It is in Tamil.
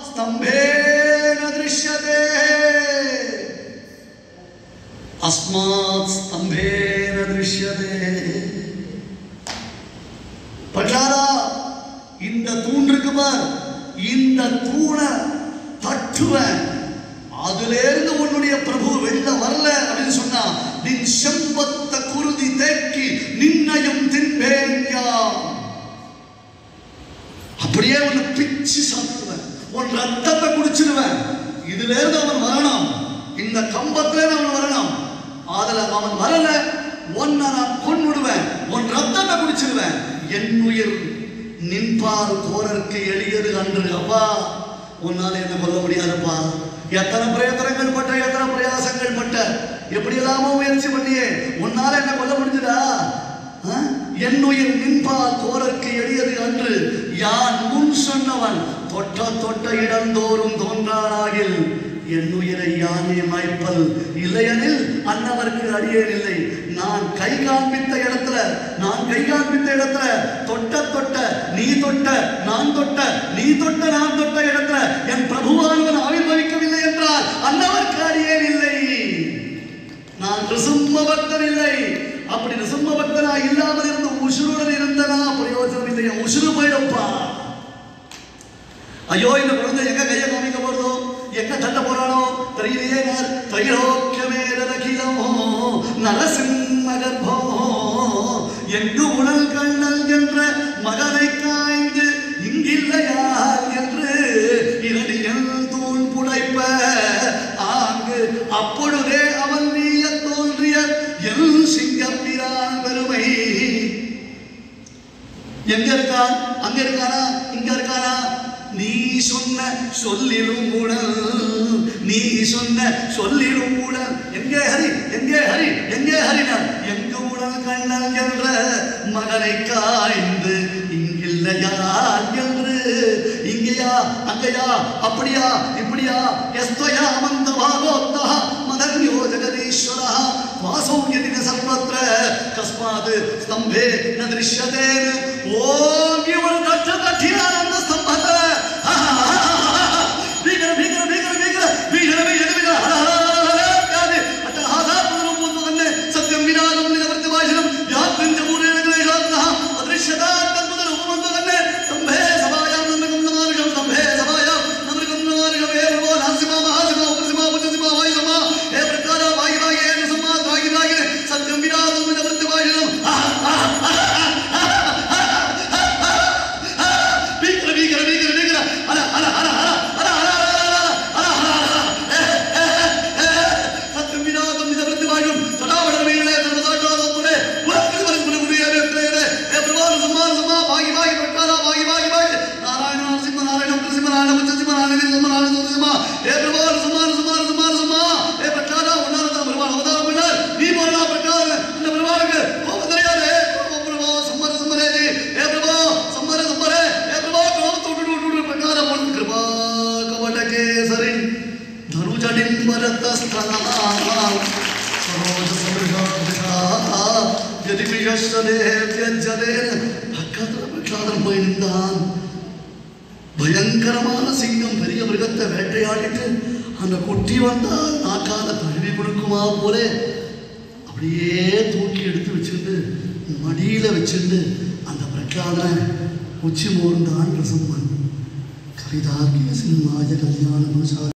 स्तंभेन दृश्यते अस्मात् स्तंभेन दृश्यते प्रहलादा இந்த தூண் இருக்கு பார் இந்த தூணை தட்டுவேன் அதுல இருந்து உன்னுடைய பிரபு வெளில வரல அப்படினு சொன்னா நின் செம்பத்த குருதி தேக்கி நின்னையும் தின்பேன்யா அப்படியே உன்னை பிச்சு சாப்பிடுவேன் உன் ரத்தத்தை குடிச்சிடுவேன் இதுல இருந்து அவன் வரணும் இந்த கம்பத்துல அவன் வரணும் அதுல அவன் வரல உன்னை நான் கொன்னுடுவேன் உன் ரத்தத்தை குடிச்சிடுவேன் என் உயிர் நின்பார் கோரருக்கு எளியது அன்று அப்பா உன்னால என்ன கொல்ல முடியாதுப்பா எத்தனை பிரயத்தனங்கள் பட்ட எத்தனை பிரயாசங்கள் பட்ட எப்படி எல்லாமோ முயற்சி பண்ணியே உன்னால என்ன கொல்ல முடிஞ்சதா என் உயிர் நின்பால் கோரற்கு எளியது அன்று யான் முன் சொன்னவன் தொட்ட தொட்ட இடந்தோறும் தோன்றானாகில் என் உயிரை யானே மாய்ப்பல் இல்லையெனில் அன்னவருக்கு அடியேன் இல்லை நான் கை காண்பித்த இடத்துல தொட்ட தொட்ட நீ தொட்ட நான் தொட்ட நீ தொட்ட நான் தொட்ட இடத்துல என் பிரபுவானவன் ஆவிர்வவிக்கவில்லை என்றால் அன்னவருக்கு அடியேன் இல்லை நான் ரிசும்ம பக்தன் இல்லை அப்படி ரிசும்ம பக்தனா இல்லாமல் இருந்து உசுருடன் இருந்தனா பிரயோஜனம் இல்லை உசுறு போயிடும்பா ஐயோ இந்த குழந்தை எங்க கையை காமிக்க போறதோ எங்க தட்ட போறானோ தெரியலையே திரைலோக்கியமே ரகிலமோ நரசிம்ம கர்ப்போ எங்கு உடல் கண்ணல் என்ற மகனை காய்ந்து இங்கில்லையா என்று இரணியல் தூண் புடைப்ப ஆங்கு அப்பொழுதே அவன் நீய தோன்றிய எல் சிங்கப்பிரான் பெருமை எங்க இருக்கான் அங்க இருக்கானா இங்க இருக்கானா நீ சொன்ன சொல்லிலும் உடல் எங்கே ஹரி நான் எங்கு உடல் கண்ணல் என்ற மகனை காய்ந்து இங்கில்லையா என்று இங்கேயா அங்கேயா அப்படியா இப்படியா எஸ்தயா மந்த பாகோத்தா மதன்யோ ஜெகதீஸ்வரா வாசோ யதின சர்வத்ர கஸ்மாத் ஸ்தம்பே ந திருஷ்யதே ஓம் இவன் தட்டினானந்த ஸ்தம்பத்தை பயங்கரமான சிங்கம் பெரிய மிருகத்தை வேட்டையாடிட்டு அந்த குட்டி வந்தால் நாக்கால தழுவி கொடுக்குமா போல அப்படியே தூக்கி எடுத்து வச்சுட்டு மடியில வச்சுட்டு அந்த பிரகலாதனை உச்சி மோர்ந்தான் ரசம்மன் கவிதார்க்கிய சிம்மாய கல்யாணம்